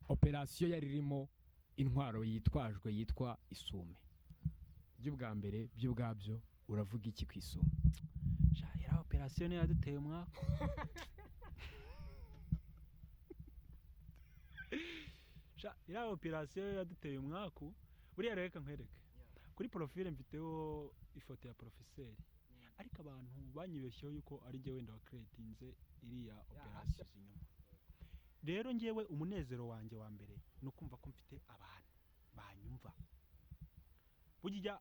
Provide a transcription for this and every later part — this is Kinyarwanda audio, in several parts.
operasiyo yari irimo intwaro yitwajwe yitwa ISUME. By'ubwa mbere by'ubwabyo uravuga iki ku ISUME? Iriya operasiyo niyo yaduteye umwaka. Iriya operasiyo yaduteye umwaka. Buriya reka nkwereke kuri profile mfiteho ifoto ya profeseri, ariko abantu banyibeshyeho yuko ari jye wenda wa creatinze iriya operasiyo inyuma. Rero njyewe umunezero wanjye wa mbere no kumva ko mfite abantu banyumva. Burya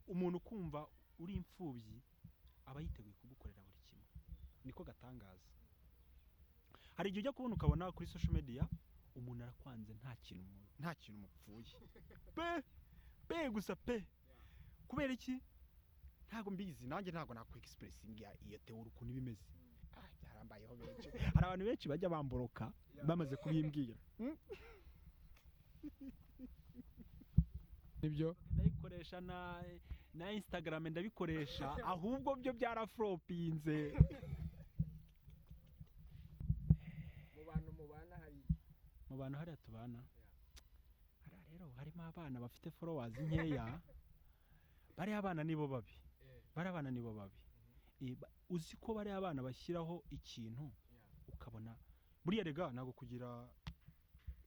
umuntu kumva uri imfubyi aba yiteguye kugukorera buri kimwe, niko gatangaza. Hari igihe ujya kubona ukabona kuri social media umuntu arakwanze nta kintu mupfuye pe gusa pe, kubera iki ntago mbizi, nanjye ntago nakwe expressing iyo teori ukuntu bimeze. Byarambayeho benshi, hari abantu benshi bajya bamboroka bamaze kubimbwira. Nibyo ndayikoresha na Instagram ndabikoresha, ahubwo byo byaraflopinze. Mu bantu hariya tubana hariya rero harimo abana bafite followers nkeya. Bari abana nibo babi, uzi ko bari abana bashyiraho ikintu ukabona buriya rega nago kugira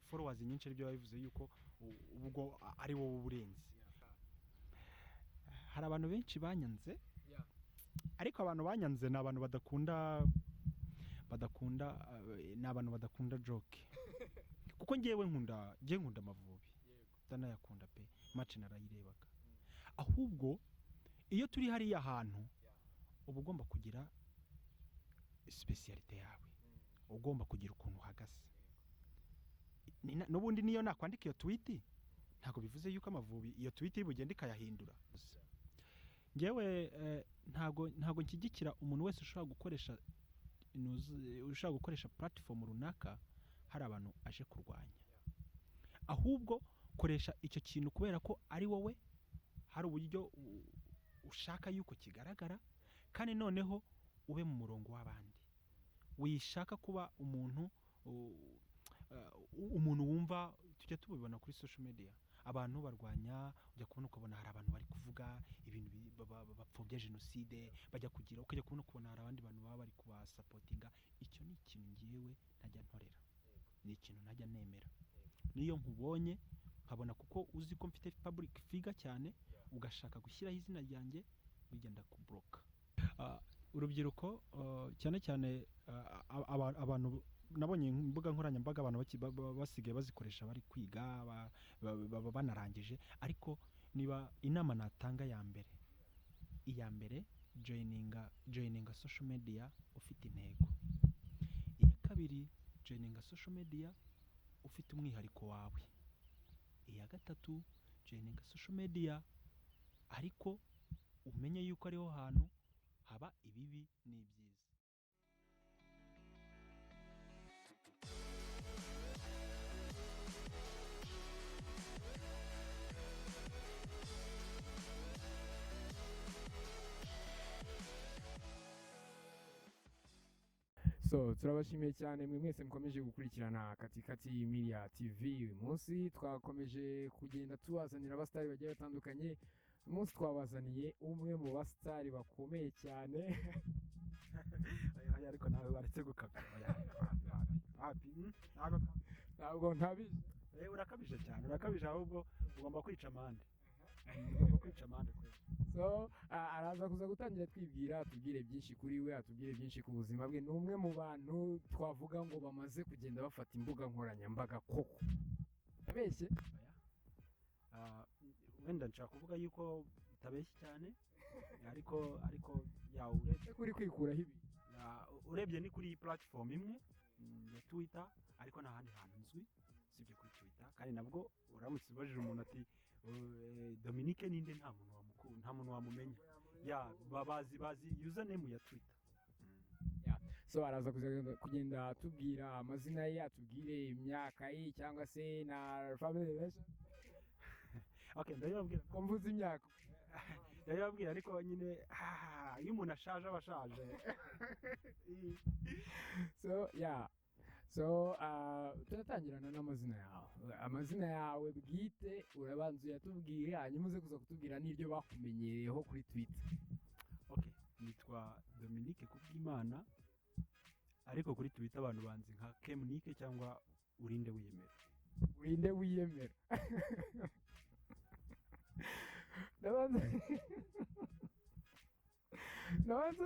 followers nyinshi ari byo bivuze yuko ubwo ari wowe uburenzi. Hari abantu benshi banyanze, ariko abantu banyanze ni abantu badakunda joke. Kuko njyewe nkunda Amavubi, ndanayakunda pe, match narayirebaga. Ahubwo iyo turi hariya hantu uba ugomba kugira specialite yawe, ugomba kugira ukuntu uhagaze. N'ubundi niyo nakwandika iyo tweet ntago bivuze yuko Amavubi iyo tweet ibugenda ikayahindura. Njyewe ntago nshyigikira umuntu wese ushobora gukoresha platform runaka hari abantu aje kurwanya. Ahubwo koresha icyo kintu kubera ko ari wowe, hari uburyo ushaka yuko kigaragara, kandi noneho ube mu murongo w'abandi. Wishaka kuba umuntu wumva, tujya tubibona kuri social media abantu barwanya, ujya kubona ukabona hari abantu bari kuvuga ibintu bapfobya jenoside, ukajya kubona hari abandi bantu baba bari kubasapotinga. Icyo ni ikintu ngiyewe ntajya ntorera, ni ikintu ntajya nemera. Niyo nkubonye nkabona kuko uzi ko mfite public figure cyane, ugashaka gushyiraho izina ryanjye, bigenda kubloka. Urubyiruko cyane cyane abantu nabonye imbuga nkoranyambaga abantu basigaye bazikoresha bari kwiga banarangije. Ariko niba inama natanga iya mbere joininga social media ufite intego. Iya kabiri joininga social media ufite umwihariko wawe. Iya gatatu joininga social media ariko umenye yuko ariho hantu haba ibibi n'ibyiza. turabashimiye cyane mwe mwese mukomeje gukurikirana katikatitv. Uyu munsi twakomeje kugenda tubazanira abasitari bagiye batandukanye. Uyu munsi twabazaniye umwe mu basitari bakomeye cyane. Ariko nawe baretse gukabya. Ntabwo ntabizi. Urakabije cyane, ahubwo ugomba kwica amande. Araza kuza gutangira twibwira, atubwire byinshi kuri we, atubwire byinshi ku buzima bwe. Ni umwe mu bantu twavuga ngo bamaze kugenda bafata imbuga nkoranyambaga koko. Abeshye wenda nshaka kuvuga yuko utabeshye cyane, ariko urebye kuri kwikuraho ibi, urebye ni kuri platform imwe ya Twitter, ariko nta handi hantu nzwi sibyo kuri Twitter. Kandi nabwo uramutse ubajije umuntu ati Dominique ninde, nta muntu wamumenya. Bazi username ya Twitter. Araza kugenda atubwira amazina ye, atubwire imyaka ye cyangwa se na family relation. Ndabibabwira ko mvuze imyaka. Ndabibabwira ariko nyine iyo umuntu ashaje aba ashaje. turatangirana n'amazina yawe. Amazina yawe bwite urabanza uyatubwire, hanyuma uze kuza kutubwira n'ibyo bakumenyereyeho kuri Twitter. Okay, nitwa Dominique Kubwimana, ariko kuri Twitter abantu banzi nka Kemnike cyangwa Urinde Wiyemera. Urinde Wiyemera. Ndabanza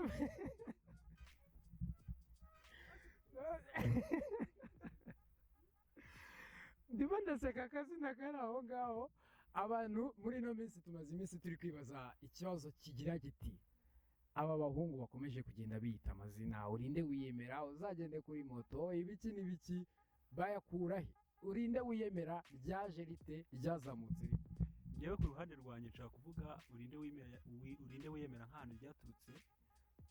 ndimo ndaseka akazina kari aho ngaho. Abantu muri ino minsi tumaze iminsi turi kwibaza ikibazo kigira giti, aba bahungu bakomeje kugenda biyita amazina Urinde Wiyemera, uzagende kuri moto, ibiki n'ibiki, bayakurahe? Urinde Wiyemera ryaje rite, ryazamutse rite? Yewe ku ruhande rwanjye nshaka kuvuga Urinde Wiyemera nk'ahantu ryaturutse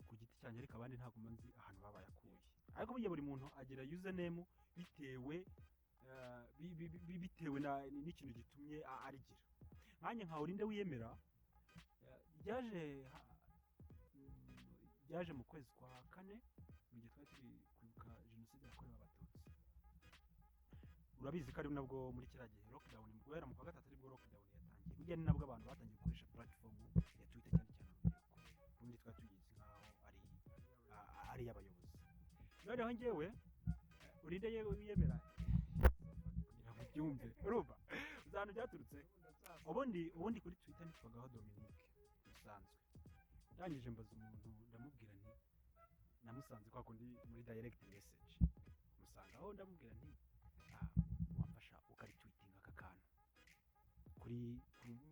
ku giti cyanjye, ariko abandi ntabwo manzi ahantu babayakuye. Ariko burya buri muntu agira username bitewe n'ikintu gitumye arigira. Nanjye nka Urinde Wiyemera ryaje mu kwezi kwa 4 mu gihe twari turi kwibuka jenoside yakorewe abatutsi. Urabizi ko ari nabwo muri kiriya gihe lockdown, mu guhera mu kwa 3 aribwo lockdown yatangiye. Burya ni nabwo abantu batangiye gukoresha platform ya Twitter cyane cyane urubyiruko. Ubundi twari tuyizi nkaho ari y'abayobozi. Noneho njyewe Urinde Wiyemera kugira ngo byumve, urumva uzantu byaturutse. Ubundi kuri Twitter nitwagaho Dominique bisanzwe. Yangije mbaza umuntu ndamubwira nti, namusanze kwa kundi muri direct message, musanga aho ndamubwira nti wamfasha ukaritweetinga aka kantu kuri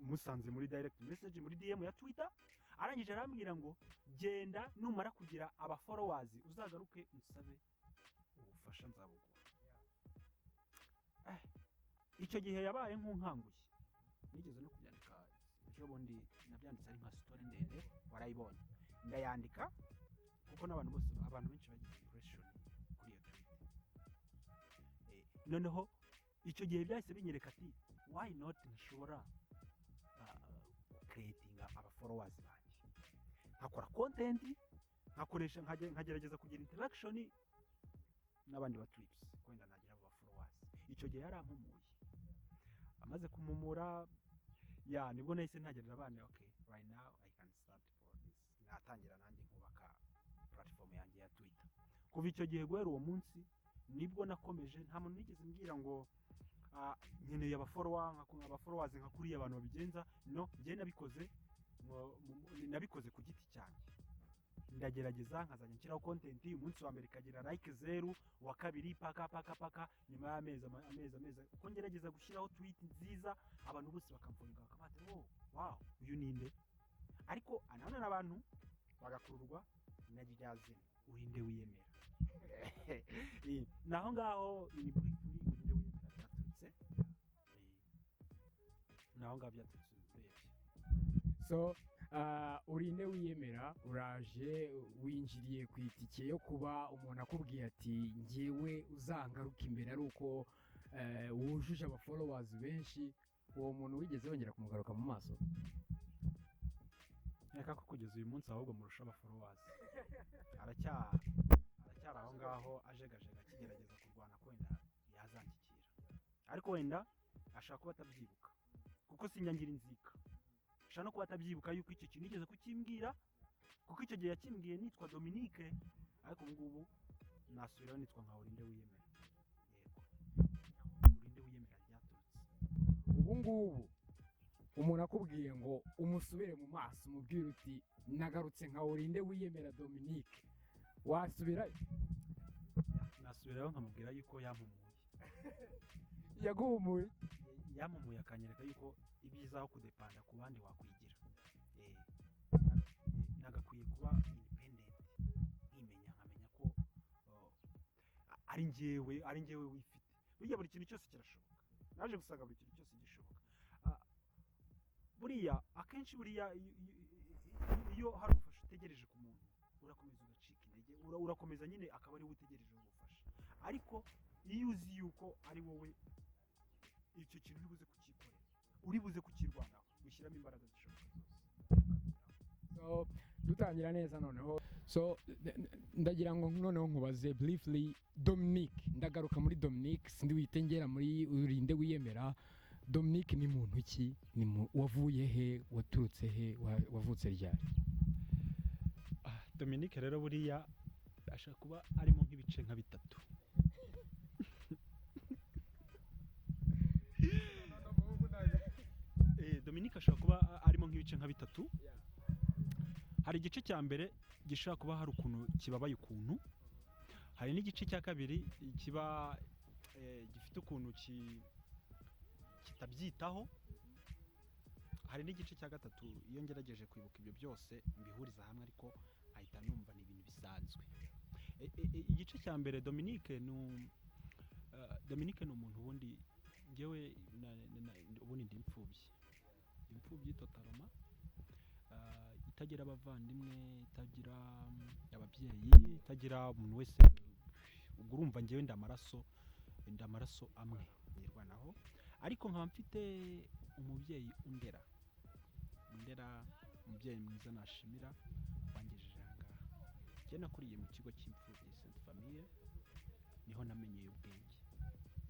musanze muri direct message muri DM ya Twitter. Arangije arambwira ngo genda numara kugira aba followers uzagaruke unsabe ubufasha nzabuguha. Icyo gihe yabaye nk'unkanguye, nigeze no kubyandika ejo bundi, nabyanditse ari nka story ndende warayibonye, ndayandika kuko n'abantu bose, abantu benshi bagize impression kuri iyo tweet. Noneho icyo gihe byahise binyereka ati why not nshobora creating aba followers banjye, nkakora content, nkakoresha nkagerageza kugira interaction n'abandi ba tweets, kwenda nagira aba followers. Icyo gihe yarampumuye, amaze kumumura nibwo nahise ntagerera abana, okay right now I can start for this, natangira nanjye nkubaka platform yanjye ya Twitter. Kuva icyo gihe guhera uwo munsi nibwo nakomeje, nta muntu nigeze mbwira ngo nkeneye aba followers nka kuriya abantu babigenza. No, njye nabikoze ku giti cyanjye, ndagerageza nkazajya nshyiraho content. Umunsi wa mbere kagira like 0, wa kabiri paka, nyuma y'amezi uko ngerageza gushyiraho tweet nziza, abantu bose bakamfunga bakabata, oh wow uyu ninde. Ariko anana n'abantu bagakururwa na ryazina Urinde Wiyemera. Naho ngaho ni kuri Urinde Wiyemera byaturutse, naho ngaho byaturutse urebye. So Urinde Wiyemera uraje winjiriye ku itike yo kuba umuntu akubwiye ati njyewe uzangaruka imbere ari uko wujuje aba followers benshi. Uwo muntu wigeze wongera kumugaruka mu maso? Reka ko kugeza uyu munsi ahubwo murusha aba followers, aracyari aho ngaho ajegajega kigerageza kurwana ko wenda yazanshyikira, ariko wenda ashaka kuba atabyibuka kuko sinyangira inzika. Ashaka no kuba atabyibuka yuko icyo kintu nigeze kukimbwira, kuko icyo gihe yakimbwiye nitwa Dominique, ariko ngubu nasubiraho nitwa nka Urinde Wiyemera. Yego, Urinde Wiyemera ryaturutse. Ubu ngubu umuntu akubwiye ngo umusubire mu maso umubwire uti nagarutse nka Urinde Wiyemera Dominique, wasubirayo? Nasubiraho nkamubwira yuko yampumuye. Yaguhumuye? Yampumuye akanyereka yuko ibyiza aho kudepanda ku bandi wakwigira. Nagakwiye kuba independent, nkimenya nkamenya ko ari njyewe wifite. Burya buri kintu cyose kirashoboka, naje gusanga buri kintu cyose gishoboka. Buriya akenshi iyo hari ubufasha utegereje ku muntu, urakomeza ugacika intege, urakomeza nyine akaba ari we utegereje ubufasha. Ariko iyo uzi yuko ari wowe icyo kintu uribuze kukikorera, uribuze kukirwanaho, ushyiramo imbaraga zishoboka zose. So dutangira neza noneho so ndagira ngo noneho nkubaze briefly Dominique, ndagaruka muri Dominique sindi witengera muri urinde wiyemera. Dominique ni muntu ki? Ni wavuye he, waturutse he, wavutse ryari? Dominique rero buriya ashaka kuba arimo nk'ibice nka bitatu. Dominique ashaka kuba arimo nk'ibice nka bitatu. Hari igice cya mbere gishaka kuba hari ukuntu kibabaye ukuntu, hari n'igice cya kabiri kiba gifite ukuntu kitabyitaho, hari n'igice cya gatatu iyo ngerageje kwibuka ibyo byose mbihuriza hamwe ariko ahita numva ni ibintu bisanzwe. Igice cya mbere Dominique ni umuntu ubundi ngewe ubundi ndi imfubyi totaloma, itagira abavandimwe, itagira ababyeyi, itagira umuntu wese. Ubwo urumva ngewe ndamaraso amwe nyirwanaho, ariko nkaba mfite umubyeyi undera umubyeyi mwiza nashimira wangejeje ahangaha. Njye nakuriye mu kigo cy'imfubyi Sainte Famille, niho namenyeye ubwenge.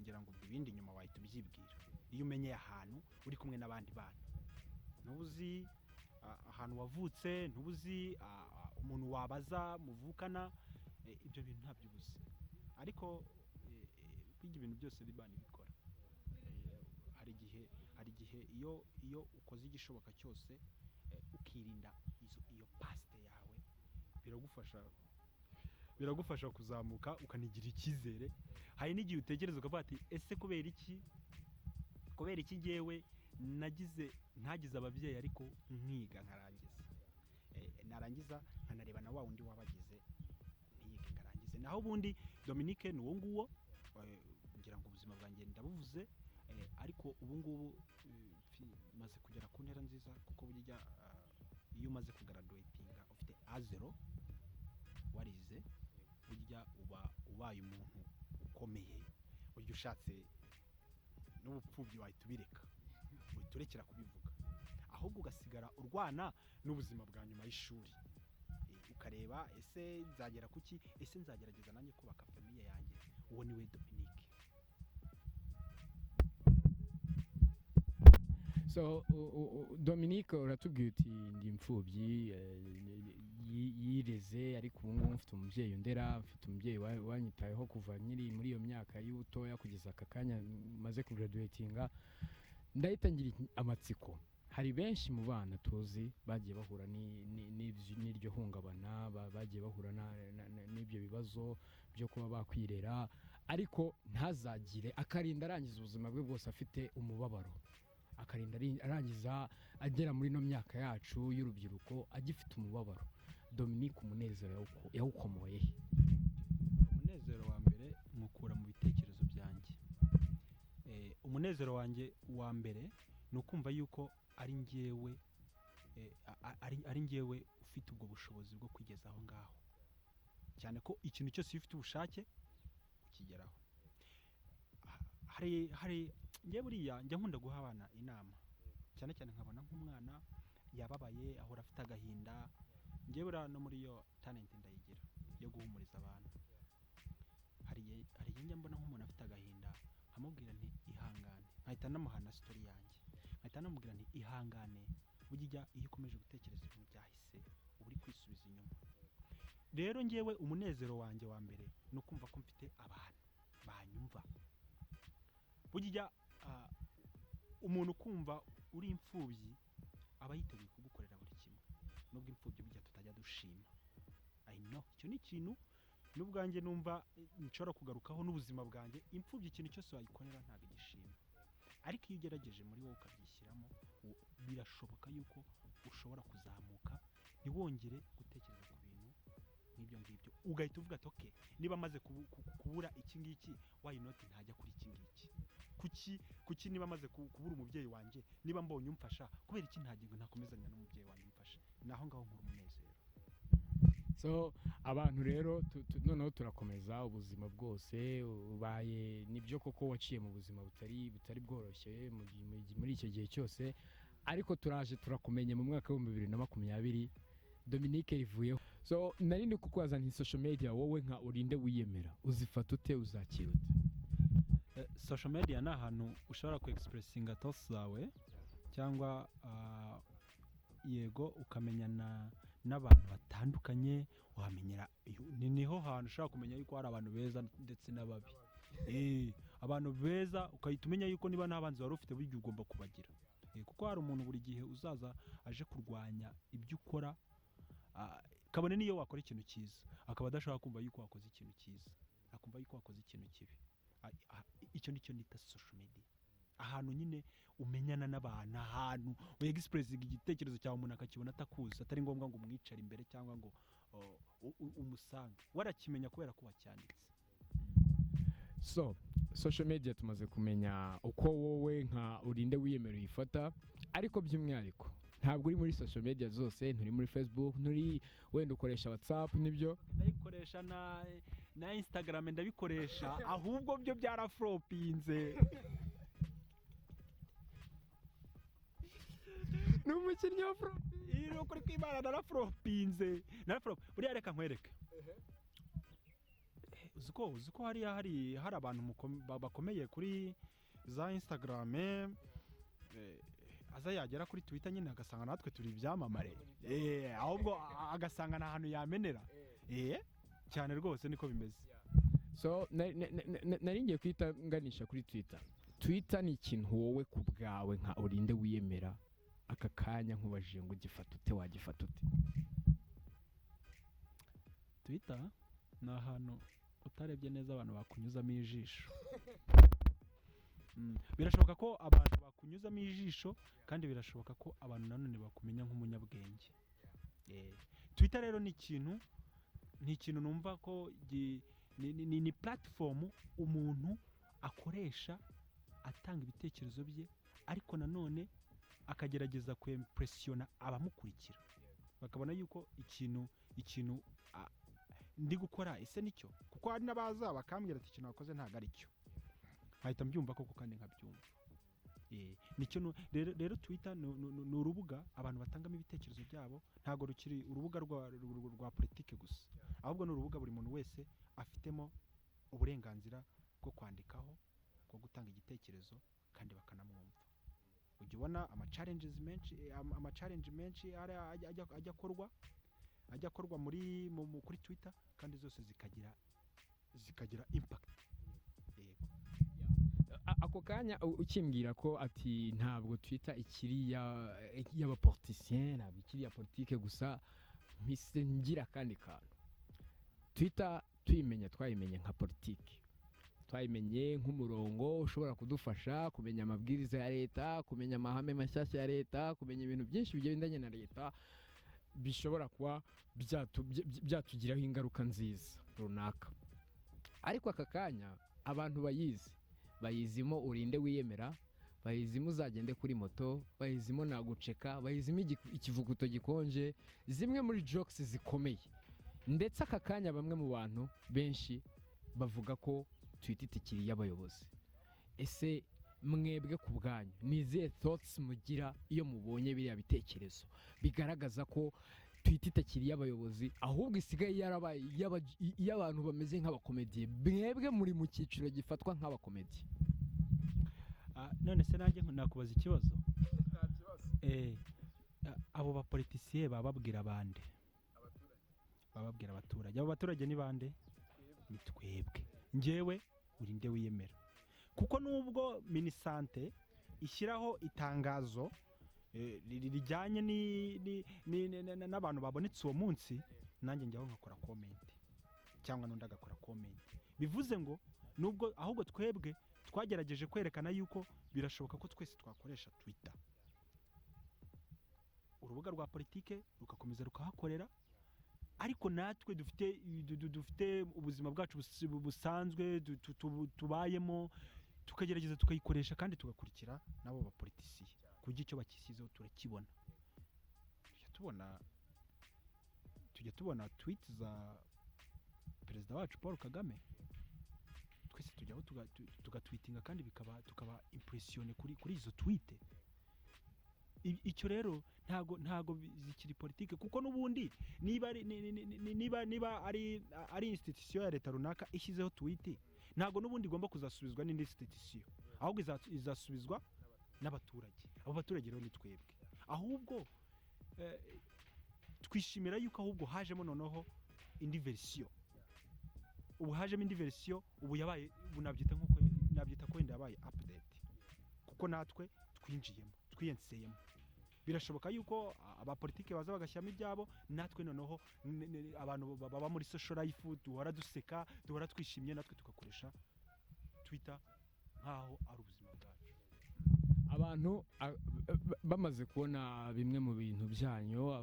Ngira ngo ibindi nyuma wahita ubyibwira. Iyo umenyeye ahantu uri kumwe n'abandi bantu, ntubuzi ahantu wavutse, ntubuzi umuntu wabaza muvukana, ibyo bintu ntabyo ubuzi. Ariko kwiga ibintu byose bibana bikora. Hari igihe iyo ukoze igishoboka cyose ukirinda iyo past yawe, biragufasha kuzamuka ukanigira icyizere. Hari n'igihe utekereza ukavuga ati ese kubera iki ngewe ntagize ababyeyi ariko nkiga narangiza nkanareba na wa wundi wabagize ntiyige ngarangize. Naho ubundi Dominique ni uwo nguwo, ngira ngo ubuzima bwanjye ndabuvuze, ariko ubu ngubu maze kugera ku ntera nziza, kuko burya iyo umaze kugraduatinga ufite A0 warize, burya ubaye umuntu ukomeye. Burya ushatse n'ubupfubyi wahita ubireka, uhita urekera kubivuga, ahubwo ugasigara urwana n'ubuzima bwa nyuma y'ishuri, ukareba ese nzagera kuki, ese nzagerageza nanjye kubaka famiye yanjye. Uwo niwe Dominique. So Dominique uratubwiye uti ndi imfubyi yireze, ariko ubu ngubu mfite umubyeyi undera, mfite umubyeyi wanyitayeho kuva nyiri muri iyo myaka y'ubutoya kugeza aka kanya maze kugraduatinga. Ndahita ngira amatsiko. Hari benshi mu bana tuzi bagiye bahura n'iryo hungabana, bagiye bahura n'ibyo bibazo byo kuba bakwirera, ariko ntazagire akarinda arangiza ubuzima bwe bwose afite umubabaro, akarinda arangiza agera muri no myaka yacu y'urubyiruko agifite umubabaro. Dominique, umunezero yawukomoye he? Umunezero wa mbere mukura mu bitekerezo byanjye. Umunezero wanjye wa mbere ni ukumva yuko ari njyewe ufite ubwo bushobozi bwo kwigeza aho ngaho, cyane ko ikintu cyose iyo ufite ubushake ukigeraho. Hari njye buriya njya nkunda guha abana inama, cyane cyane nkabona nk'umwana yababaye ahora afite agahinda. Njye buriya no muri yo talent ndayigira yo guhumuriza abantu. Hari igihe njya mbona nk'umuntu afite agahinda, nkamubwira nti ihangane, nkahita namuhana story yanjye, nkahita namubwira nti ihangane, burya iyo ukomeje gutekereza ibintu byahise uba uri kwisubiza inyuma. Rero njyewe umunezero wanjye wa mbere ni ukumva ko mfite abantu banyumva. Burya umuntu kumva uri imfubyi aba yiteguye kugukorera buri kimwe, nubwo imfubyi burya tutajya dushima. I know icyo ni ikintu n'ubwanjye numva nshobora kugarukaho n'ubuzima bwanjye. Imfubyi ikintu cyose wayikorera ntabwo igishima, ariko iyo ugerageje muri wowe ukabyishyiramo, birashoboka yuko ushobora kuzamuka ntiwongere gutekereza ku bintu nk'ibyo ngibyo, ugahita uvuga ati okay, niba amaze kubura iki ngiki, why not ntajya kuri iki ngiki? Kuki niba amaze kubura umubyeyi wanjye, niba mbonye umfasha, kubera iki ntakomezanya n'umubyeyi wanjye umfasha? Naho ngaho nkuru umunezero. So abantu rero noneho turakomeza ubuzima bwose ubaye nibyo koko waciye mu buzima butari bworoshye muri icyo gihe cyose, ariko turaje turakumenye mu mwaka wa 2020 Dominique rivuyeho. So nari ndi kukubaza nti social media wowe nka urinde wiyemera uzifata ute uzakira ute? Social media ni ahantu ushobora ku expressinga thoughts zawe cyangwa yego ukamenyana n'abantu batandukanye, wamenyera niho hantu ushobora kumenya yuko hari abantu beza ndetse n'ababi. Abantu beza ukahita umenya yuko niba n'abanzi wari ufite buryo ugomba kubagira, kuko hari umuntu buri gihe uzaza aje kurwanya ibyo ukora, kabone niyo wakora ikintu cyiza akaba adashaka kumva yuko wakoze ikintu cyiza, akumva yuko wakoze ikintu kibi. Icyo nicyo nita social media, ahantu nyine umenyana n'abantu, ahantu we expressing igitekerezo cyawe umuntu akakibona atakuzi, atari ngombwa ngo umwicare imbere cyangwa ngo umusange, warakimenya kubera ko wacyanditse. So social media tumaze kumenya uko wowe nka urinde wiyemera uyifata, ariko by'umwihariko ntabwo uri muri social media zose, nturi muri Facebook, nturi wenda ukoresha WhatsApp nibyo? Ndabikoresha na Instagram ndabikoresha, ahubwo byo byaraflopinze. N'umukinnyi wa flop. Iro kuri kwibara naraflopinze. Buriya reka nkwereke. Uziko hari abantu bakomeye kuri za Instagram, aza yagera kuri Twitter nyine agasanga natwe turi ibyamamare, ahubwo agasanga na hantu yamenera, cyane rwose niko bimeze. So nari ngiye kwita nganisha kuri Twitter ni ikintu wowe ku bwawe nka urinde wiyemera aka kanya nkubajije ngo gifata ute, wagifata ute? Twitter ni ahantu utarebye neza abantu bakunyuzamo ijisho. Birashoboka ko abantu bakunyuzamo ijisho, kandi birashoboka ko abantu nanone bakumenya nk'umunyabwenge. Twitter rero ni ikintu numva ko ni platform umuntu akoresha atanga ibitekerezo bye, ariko nanone akagerageza kwimpressiona abamukurikira, bakabona yuko ikintu ndi gukora ise nicyo, kuko hari n'abaza bakambwira ati ikintu wakoze ntago ari cyo, ahita mbyumva koko kandi nkabyumva. Nicyo rero Twitter ni urubuga abantu batangamo ibitekerezo byabo, ntago rukiri urubuga rwa politike gusa, ahubwo ni urubuga buri muntu wese afitemo uburenganzira bwo kwandikaho, bwo gutanga igitekerezo, kandi bakanamwumva. Ujya ubona ama-challenge menshi ajya akorwa kuri Twitter, kandi zose zikagira impact. Ako kanya ukimbwira ko ati ntabwo Twitter ikiri y'abapoliticiens, ntabwo ikiri ya politike gusa, mpise ngira kandi kantu. Twitter twayimenye nka politike, twayimenye nk'umurongo ushobora kudufasha kumenya amabwiriza ya leta, kumenya amahame mashyashya ya leta, kumenya ibintu byinshi bigendanye na leta bishobora kuba byatugiraho ingaruka nziza runaka. Ariko aka kanya abantu bayizimo urinde wiyemera, bayizimo uzagende kuri moto, bayizimo naguceka, bayizimo ikivuguto gikonje, zimwe muri jokes zikomeye. Ndetse aka kanya bamwe mu bantu benshi bavuga ko Twitter itikiri y'abayobozi. Ese mwebwe ku bwanyu ni izihe thoughts mugira iyo mubonye biriya bitekerezo bigaragaza ko Twitter itakiri y'abayobozi, ahubwo isigaye yarabaye y'abantu bameze nk'abakomediye? Mwebwe muri mu cyiciro gifatwa nk'abakomediye. None se nanjye nakubaza ikibazo. Abo bapoliticiens bababwira bande? Bababwira abaturage. Abo baturage ni bande? Ni twebwe. Njyewe urinde wiyemera, kuko nubwo minisante ishyiraho itangazo rijyanye n'abantu babonetse uwo munsi, nanjye njyaho nkakora comment, cyangwa n'undi agakora comment. Bivuze ngo nubwo ahubwo twebwe twagerageje kwerekana yuko birashoboka ko twese twakoresha Twitter, urubuga rwa politike rugakomeza rukahakorera, ariko natwe dufite ubuzima bwacu busanzwe tubayemo, tukagerageza tukayikoresha kandi tugakurikira nabo bapoliticiens, kugira icyo bakisizeho turakibona. Tujya tubona tweets za perezida wacu Paul Kagame, twese tujyaho tugatweetinga kandi tukaba impressionné kuri izo tweet. icyo rero ntago zikiri politike kuko n'ubundi niba ari institution ya leta runaka ishyizeho tweet ntago n'ubundi igomba kuzasubizwa n'indi institution ahubwo izasubizwa n'abaturage abo baturage rero ni twebwe ahubwo twishimira yuko ahubwo hajemo noneho indi version ubu hajemo indi version ubu yabaye nabyita ko yabaye update kuko natwe twinjiyemo twiyenseyemo birashoboka yuko abapolitike baza bagashyamo ibyabo natwe noneho abantu baba muri social life duhora duseka duhora twishimye natwe tugakoresha Twitter nkaho ari ubuzima bwacu. Abantu bamaze kubona bimwe mu bintu byanyu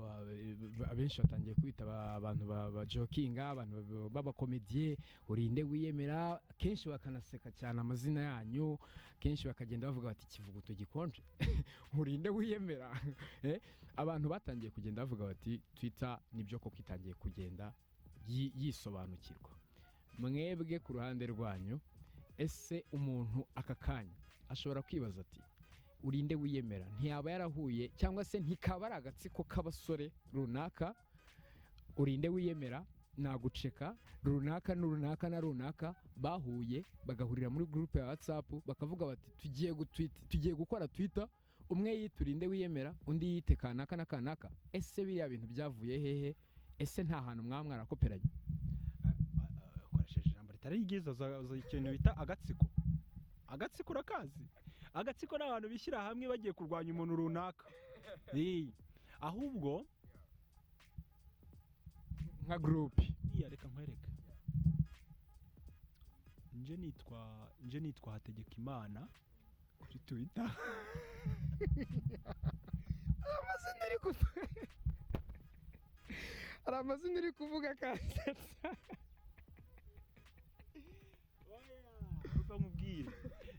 abenshi batangiye kwita abantu ba jokinga abantu b'abakomediye urinde wiyemera kenshi bakanaseka cyane amazina yanyu kenshi bakagenda bavuga bati kivuguto gikonje urinde wiyemera abantu batangiye kugenda bavuga bati Twitter nibyo koko itangiye kugenda yisobanukirwa mwebwe ku ruhande rwanyu ese umuntu aka kanya ashobora kwibaza ati urinde wiyemera ntiyaba yarahuye cyangwa se ntikaba ari agatsiko k'abasore runaka urinde wiyemera naguceka runaka n'urunaka na runaka bahuye bagahurira muri groupe ya WhatsApp bakavuga bati tugiye gukora Twitter umwe yiturinde wiyemera undi yite kanaka na kanaka ese biriya bintu byavuye hehe ese nta hantu mwarakoperanye ukoresheje ijambo ritari ryiza za ikintu bita agatsiko rakazi agatsiko n'abantu bishyira hamwe bagiye kurwanya umuntu runaka ahubwo nka group reka nkwereke nje nitwa hategeka imana kuri Twitter hari amazina uri kuvuga kasetsa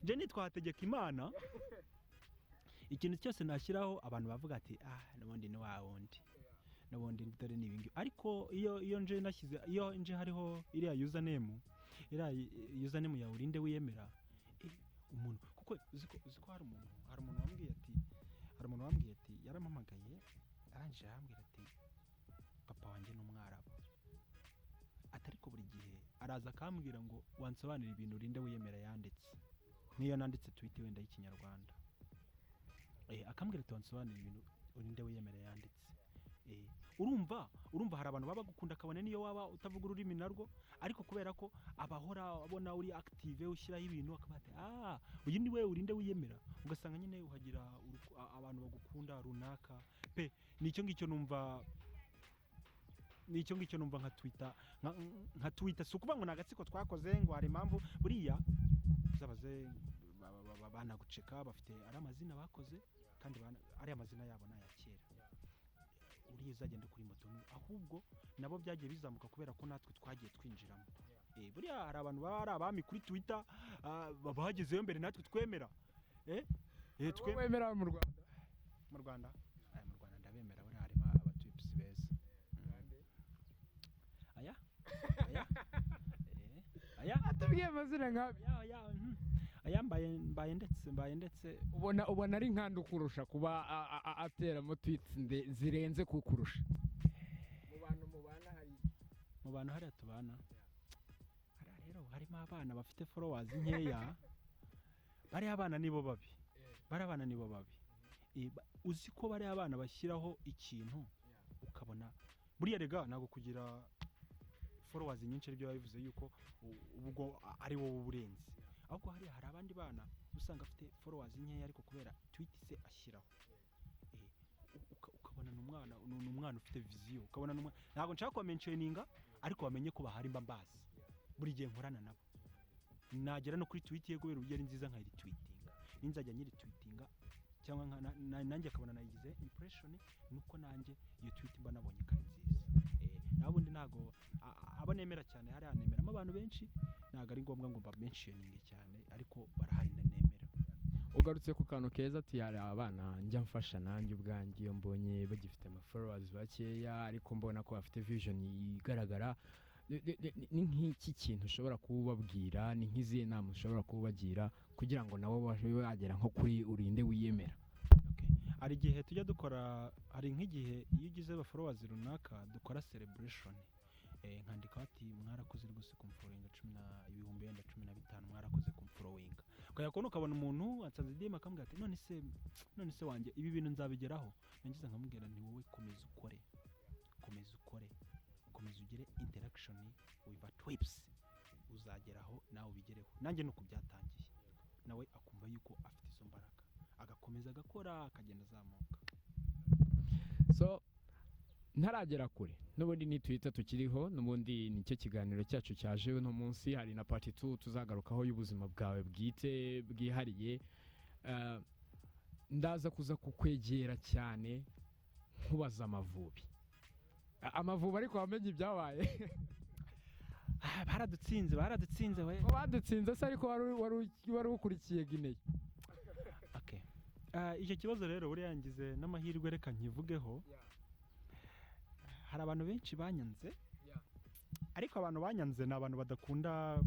nje nitwa hategeka imana ikintu cyose nashyiraho abantu bavuga ati n'ubundi ni wa wundi n'ubundi dore ni ibingi ariko iyo nje hariho iriya username ya urinde wiyemera umuntu kuko uziko hari umuntu wambwiye ati yarampamagaye arangije arambwira ati papa wanjye n'umwarabu atariko buri gihe araza akambwira ngo wansobanurira ibintu urinde wiyemera yanditse niyo nanditse tweet wenda y'ikinyarwanda akambwira ati wansobanurira ibintu urinde wiyemera yanditse urumva hari abantu baba gukunda kabone niyo waba utavuga ururimi narwo ariko kubera ko abahora abona uri active ushyiraho ibintu akabate uyu ni we urinde wiyemera ugasanga nyine uhagira abantu bagukunda runaka pe nicyo ngicyo numva nka Twitter si ukuvuga ngo nagatsiko twakoze ngo hari impamvu buriya zabaze banaguceka bafite ari amazina bakoze kandi ari amazina yabo n'ayakera uriye uzagenda kuri moto ahubwo nabo byagiye bizamuka kubera ko natwe twagiye twinjiramo buriya hari abantu baba ari abami kuri Twitter bahagezeyo mbere natwe twemera twemera mu Rwanda ndabemera buriya harimo abatips beza atubwiye amazina nkabi mbaye ndetse ubona ari nkandi ukurusha kuba ateramo tweets zirenze kukurusha mu bantu hariya tubana rero harimo abana bafite followers nkeya bari abana nibo babi uzi ko bari abana bashyiraho ikintu ukabona buriya rega ntabwo kugira followers nyinshi aribyo bivuze yuko ubwo ari wowe uburenzi ahubwo hari abandi bana usanga afite followers nkeya ariko kubera tweet se ashyiraho ukabona n'umwana ufite vision ukabona ntabwo nshaka kumentioninga ariko bamenye ko bahari mbabazi buri gihe nkorana nabo nagera no kuri tweet ye kubera uburyo ari nziza nka retweetinga ninzajya nyiri tweetinga cyangwa nanjye akabona nayigize impression nuko nanjye iyo tweet mba nabonye kare nziza nabundi ntago abanemera cyane hari anemeramo abantu benshi ntago ari ngombwa ngo bamentioninge cyane ariko barahari nemera ugarutse ku kantu keza ati hari abana njya mfasha nanjye ubwanjye iyo mbonye bagifite followers bakeya ariko mbona ko bafite vision igaragara ni nk'iki kintu ushobora kubabwira ni nk'izihe nama ushobora kubagira kugira ngo nabo babe bagera nko kuri urinde wiyemera hari igihe tujya dukora, hari nk'igihe iyo ugize ba followers runaka dukora celebration, nkandika ati mwarakoze rwose kumfollowinga 10,015 mwarakoze kumfollowinga, ukabona umuntu atsanze DM akambwira ati none se wanjye ibi bintu nzabigeraho, nangize nkamubwira nti wowe komeza ukore, komeza ugire interaction with tweets, uzageraho nawe ubigereho. Nanjye nuko byatangiye, nawe akumva yuko afite izo mbaraga, agakomeza agakora, akagenda azamuka. So ntaragera kure n'ubundi ni Twitter tukiriho, n'ubundi nicyo kiganiro cyacu cyaje uno munsi. Hari na part 2 tuzagarukaho y'ubuzima bwawe bwite bwihariye. Ndaza kuza kukwegera cyane nkubaza Amavubi ariko wamenye ibyabaye. baradutsinze we. Badutsinze se ariko wari ukurikiye Guinea. Okay. Icyo kibazo rero buri yangize n'amahirwe reka nkivugeho. Hari abantu benshi banyanze, ariko abantu banyanze ni abantu badakunda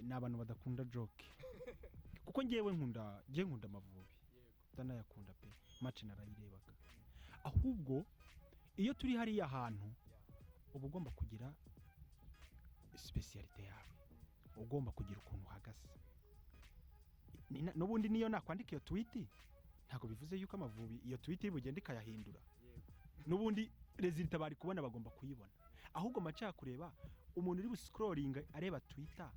ni abantu badakunda joke, kuko ngewe nkunda Amavubi ndanayakunda pe, match narayirebaga. Ahubwo iyo turi hariya ahantu uba ugomba kugira specialite yawe, ugomba kugira ukuntu uhagaze. N'ubundi niyo nakwandika iyo tweet ntago bivuze yuko Amavubi iyo tweet bugenda ikayahindura, n'ubundi resulta bari kubona bagomba kuyibona. Ahubwo macha kureba umuntu uri scrolling areba Twitter,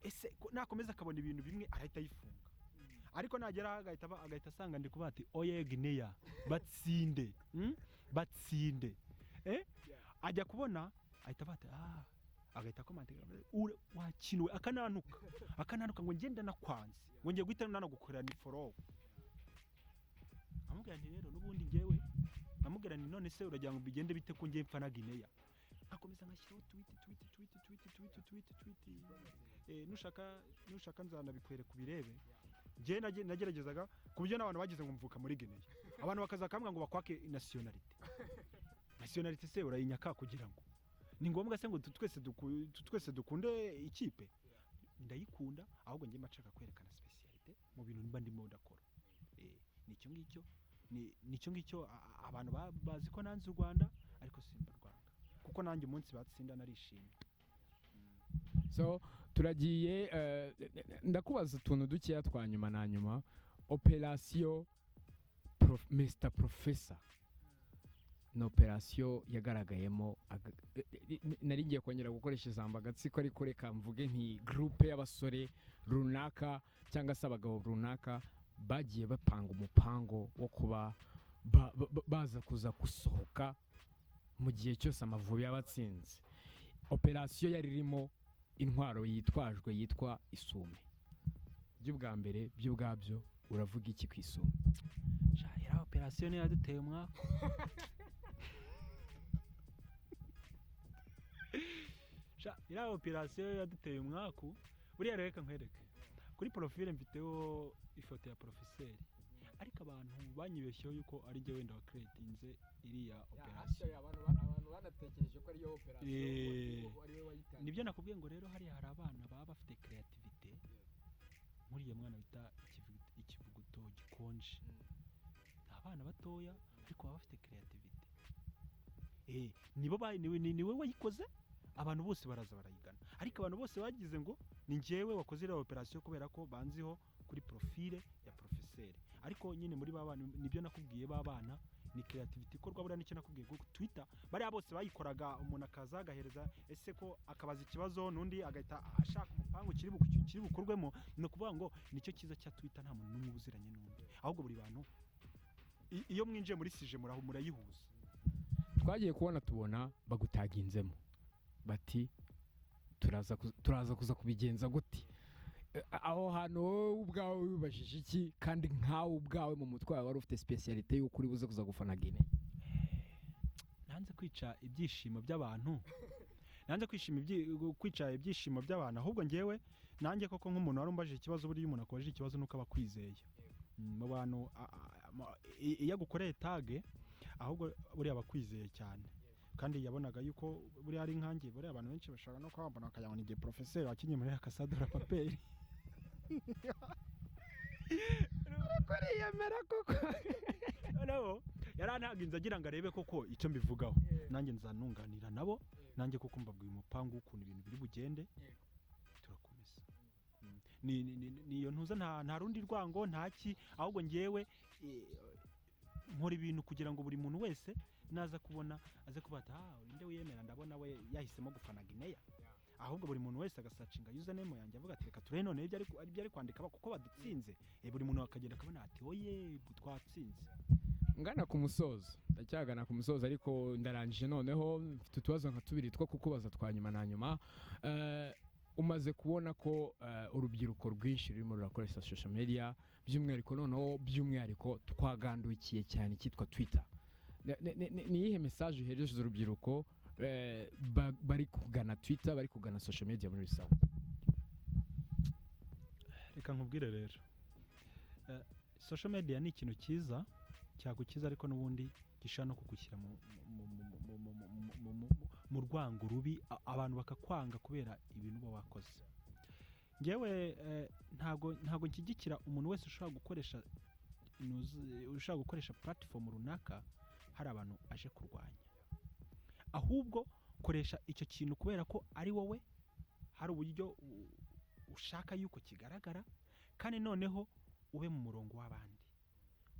ese nakomeza akabona ibintu bimwe arahita yifunga, ariko nagera agahita asanga ndi kuba ati oye Guinea batsinde ajya kubona ahita bata agahita komante wakinwe akananuka ngo ngenda nakwanze ngo ngiye guhita nanagukorera ni follow. Amubwira nti rero n'ubundi ngewe amubwira ni none se uragira ngo bigende bite ko ngiye mfana Guinea, akomeza ngashyiraho tweet nushaka nzanabikwereka kubirebe. Je nageragezaga kubyo n'abantu bagize ngo mvuka muri Guinea, abantu bakaza kamwe ngo bakwake nationality se urayinyaka kugira ngo ni ngombwa se ngo twese dukunde ikipe. Ndayikunda, ahubwo ngiye macaka kwerekana specialite mu bintu mba ndimo ndakora. Nicyo ngicyo abantu bazi ko nanze u Rwanda, ariko simba Rwanda kuko nanjye umunsi batsinda narishimye. So turagiye ndakubaza utuntu dukeya twanyuma na nyuma. Operation Mr Professor no operation yagaragayemo nari ngiye kongera gukoresha ijambo agatsiko, ariko reka mvuge nti groupe y'abasore runaka cyangwa se abagabo runaka bagiye bapanga umupango wo kuba baza kuza gusohoka mu gihe cyose Amavubi yabatsinze. Operation yari irimo intwaro yitwajwe yitwa ISUME. By'ubwa mbere by'ubwabyo uravuga iki ku ISUME? Ira operation yaduteye umwaka. Ira operation yaduteye umwaka. Buriya reka nkwereke kuri profile mfiteho ifoto ya professeur, ariko abantu banyibeshyeho yuko ari je wenda wa creatinze iriya operation. Abantu banatekereje ko ari yo operation wari wayitanga. Nibyo nakubwiye ngo rero hari abana baba bafite creativity, nkuriye mwana bita ikivuguto gikonje. Abana batoya ariko baba bafite creativity. Niwe wayikoze, abantu bose baraza barayigana, ariko abantu bose bagize ngo ni njewe wakoze iriya operation kubera ko banziho kuri profile ya professeur. Ariko nyine muri babana nibyo nakubwiye, babana ni creativity ikorwa. Buriya nicyo nakubwiye ko Twitter bari bose bayikoraga, umuntu akaza agahereza ese ko akabaza ikibazo n'undi agahita ashaka umupango kiri bukorwemo. No kuvuga ngo nicyo kiza cya Twitter, nta muntu n'umwe ubuziranye n'undi, ahubwo buri bantu iyo mwinjiye muri sije murayihuza. Twagiye tubona bagutaginzemo bati turaza kuza kubigenza gute. Aho hantu wowe ubwawe wibajije iki, kandi nkawe ubwawe mu mutwe wawe wari ufite specialite y'uko uri buze kuza gufana Guinea? Nanze kwica ibyishimo by'abantu, kwica ibyishimo by'abantu. Ahubwo ngewe nanjye koko nk'umuntu wari umbajije ikibazo, buri umuntu akojeje ikibazo nuko abakwizeye mu bantu iyo agukoreye tag, ahubwo buri abakwizeye cyane. Kandi yabonaga yuko buri ari nkangiye, buri abantu benshi bashaka no kwambona akayabona igihe professeur wakinye muri akasadura paperi. kuriyemera koko noneho yarantaginze agira ngo arebe koko icyo mbivugaho nanjye nzanunganira nabo nanjye kuko mbabwiye umupangu w'ukuntu ibintu biri bugende turakomeza niyo ntuza nta rundi rwango ntaki ahubwo ngewe nkora ibintu kugira ngo buri muntu wese naza kubona aze kubata urinde wiyemera ndabona we yahisemo gufana GUINEA ahubwo buri muntu wese agasacinga username yanjye avuga ati reka turebe none ibyo ari kwandika kuko badutsinze buri muntu akagenda akabona ati oye twatsinze ngana ku musozo ndacyagana ku musozo ariko ndarangije noneho mfite utubazo nka tubiri two kukubaza twa nyuma na nyuma umaze kubona ko urubyiruko rwinshi rurimo rurakoresha social media by'umwihariko twagandukiye cyane cyitwa Twitter ni iyihe message uhereje urubyiruko bari kugana Twitter bari kugana social media muri rusange? Reka nkubwire rero social media ni ikintu cyiza cyagukiza ariko n'ubundi gishaka no kugushyira mu rwango rubi abantu bakakwanga kubera ibintu uba wakoze. Ngewe ntago nshyigikira umuntu wese ushaka gukoresha platform runaka hari abantu aje kurwanya, ahubwo koresha icyo kintu kubera ko ari wowe hari uburyo ushaka yuko kigaragara kandi noneho ube mu murongo w'abandi.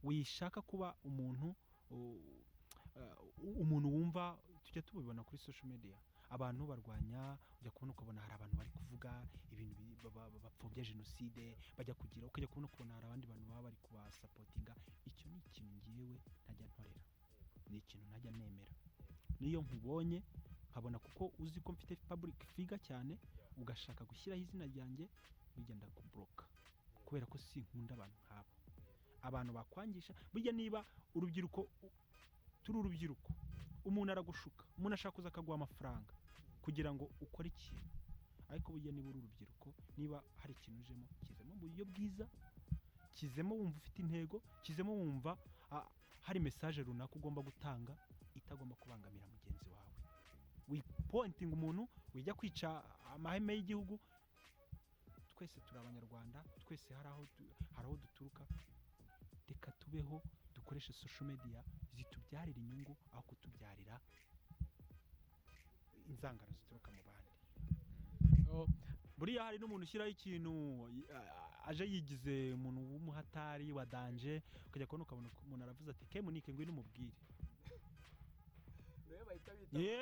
Wishaka kuba umuntu wumva tujya tubibona kuri social media abantu barwanya ujya kubona ukabona hari abantu bari kuvuga ibintu bapfobya jenoside bajya kugira ukajya kubona hari abandi bantu baba bari kubasapotinga. Icyo ni ikintu ngiyewe ntajya ntorera, ni ikintu ntajya nemera. Niyo nkubonye nkabona kuko uzi ko mfite public figure cyane ugashaka gushyiraho izina ryanjye bigenda kubloka kubera ko sinkunda abantu nk'abo. Abantu bakwangisha burya niba urubyiruko turi urubyiruko umuntu aragushuka umuntu ashaka kuza akaguha amafaranga kugira ngo ukore ikintu, ariko burya niba uri urubyiruko niba hari ikintu ujemo kizemo mu buryo bwiza, kizemo wumva ufite intego, kizemo wumva hari message runaka ugomba gutanga itagomba kubangamira mugenzi wawe. Wipointing umuntu wijya kwica amaheme y'igihugu. Twese turi abanyarwanda, twese hari aho duturuka. Reka tubeho dukoreshe social media zitubyarira inyungu aho kutubyarira inzangano zituruka mu bandi. Buriya hari n'umuntu ushyiraho ikintu aje yigize umuntu w'umuhatari wa danje ukajya kubona ukabona umuntu aravuze ati kemunike ngwino umubwire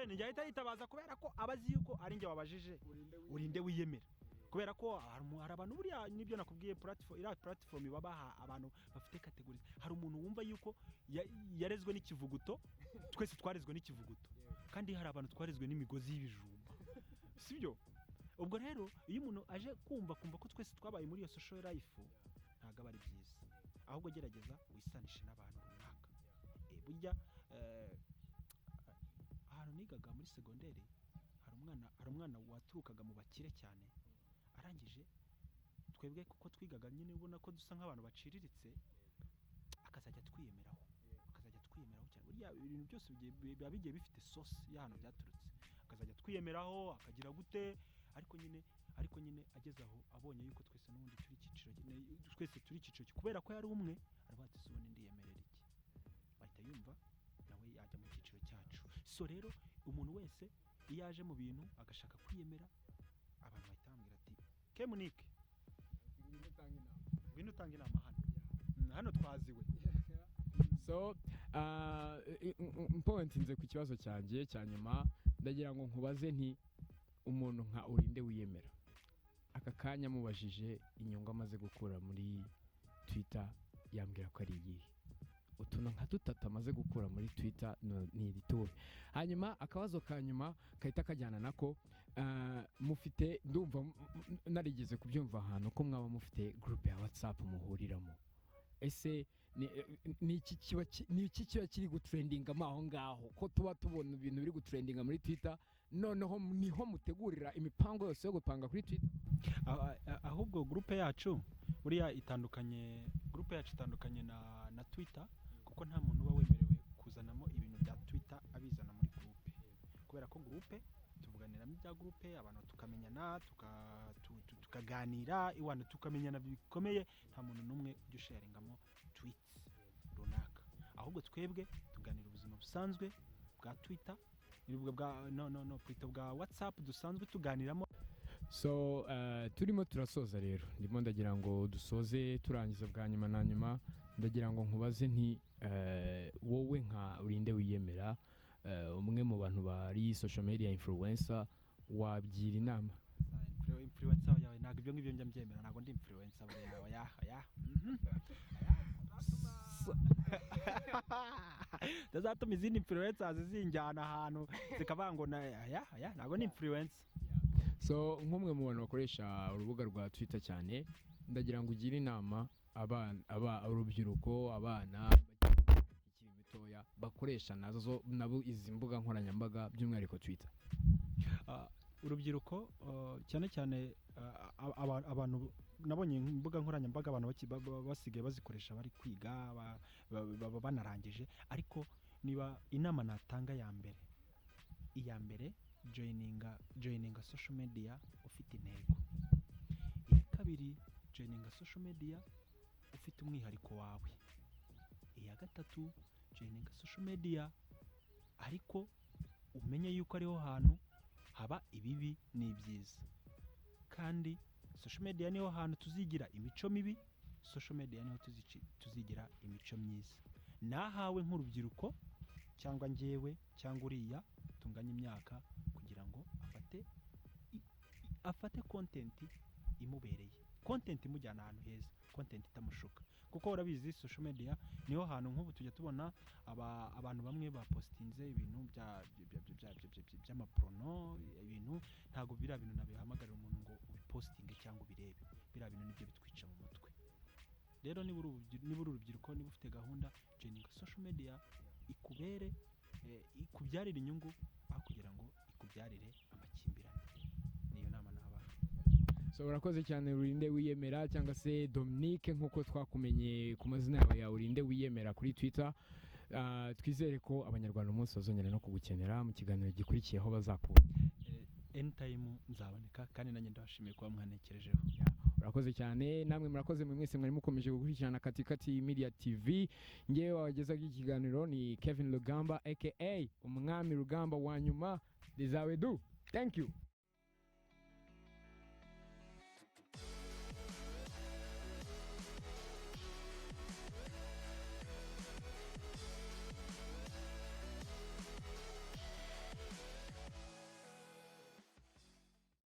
njye ahita yitabaza kubera ko abazi yuko ari njye wabajije urinde wiyemera kubera ko hari abantu buriya nibyo nakubwiye platform babaha abantu bafite categories. Hari umuntu wumva yuko yarezwe n'ikivuguto, twese twarezwe n'ikivuguto kandi hari abantu twarezwe n'imigozi y'ibijumba, sibyo? Ubwo rero iyo umuntu aje kumva ko twese twabaye muri iyo social life ntago ari byiza, ahubwo gerageza wisanishe n'abantu runaka. Burya ahantu nigaga muri segonderi hari umwana waturukaga mu bakire cyane, arangije twebwe kuko twigaga nyine ubona ko dusa nk'abantu baciriritse akazajya twiyemeraho cyane. Burya ibintu byose biba bigiye bifite source y'ahantu byaturutse, akazajya twiyemeraho akagira gute, ariko nyine ageze aho abonye yuko twese n'ubundi turi icyiciro kubera ko yari umwe aravuga ati subone ndiyemerera iki, bahita yumva nawe yajya mu cyiciro cyacu. So rero umuntu wese iyo aje mu bintu agashaka kwiyemera abantu bahita bambwira ati kemunike ngwino utanga inama hano twaziwe. So mpointinze ku kibazo cyanjye cya nyuma ndagira ngo nkubaze nti umuntu nka urinde wiyemera aka kanya mubajije inyungu amaze gukura muri Twitter yambwira ko ari iyihe? Utuntu nka dutatu amaze gukura muri Twitter ni irituwe. Hanyuma akabazo ka nyuma kahita kajyana nako mufite ndumva narigeze kubyumva ahantu ko mwaba mufite group ya WhatsApp muhuriramo. Ese ni iki kiba kiri gutrendinga aho ngaho ko tuba tubona ibintu biri gutrendinga muri Twitter noneho niho mutegurira imipango yose yo gupanga kuri Twitter? Ahubwo group yacu buriya itandukanye na Twitter kuko nta muntu uba wemerewe kuzanamo ibintu bya Twitter abizana muri group kubera ko group tuvuganira tukaganiramo ibya groupe abantu tukamenyana tukaganira iwana tukamenyana bikomeye nta muntu numwe ujya sharingamo tweets runaka ahubwo twebwe tuganira ubuzima busanzwe bwa Twitter Twitter bwa WhatsApp dusanzwe tuganiramo. So turimo turasoza rero ndimo ndagira ngo dusoze turangiza bwa nyuma na nyuma ndagira ngo nkubaze nti wowe nka urinde wiyemera umwe mu bantu bari social media influencer wabyira inama influencer yawe ntabwo ibyo ngibyo njya mbyemera ntabwo ndi influencer yawe ya dazatuma izindi influencers zinjyana ahantu zikavuga ngo ntabwo ni influencer. So nk'umwe mu bantu bakoresha urubuga rwa Twitter cyane ndagira ngo ugire inama urubyiruko abana ikiri bitoya bakoresha nabo izi mbuga nkoranyambaga by'umwihariko Twitter. Urubyiruko cyane cyane abantu nabonye imbuga nkoranyambaga abantu basigaye bazikoresha bari kwiga banarangije ariko niba inama natanga iya mbere joininga social media ufite intego. Iya kabiri joininga social media ufite umwihariko wawe. Iya gatatu joininga social media ariko umenye yuko ariho hantu haba ibibi n'ibyiza kandi social media niho hantu tuzigira imico mibi, social media niho tuzigira imico myiza. Nahawe nk'urubyiruko cyangwa njyewe cyangwa uriya tunganya imyaka kugira ngo afate content imubereye, content imujyana ahantu heza, content itamushuka kuko urabizi social media niho hantu nk'ubu tujya tubona abantu bamwe bapostinze ibintu by'amaprono ibintu ntago bira bintu nabihamagarira umuntu ngo ubipostinge cyangwa ubirebe bira bintu nibyo bitwica mu mutwe. Rero niba urubyiruko niba ufite gahunda joininga social media ikubere ikubyarira inyungu aho kugira ngo ikubyarire amakimbirane. Niyo nama nabaha. So urakoze cyane urinde wiyemera cyangwa se Dominique nkuko twakumenye ku mazina yawe ya urinde wiyemera kuri Twitter. Twizere ko abanyarwanda umunsi bazongera no kugukenera mu kiganiro gikurikiyeho bazakubona. Anytime nzaboneka kandi nanjye ndabashimiye kuba mwanekerejeho. Urakoze cyane namwe murakoze mwese mwari mukomeje gukurikirana Katikati Media TV. Ngewe wagezaga ikiganiro ni Kevin Lugamba aka umwami Rugamba wa nyuma. Thank you.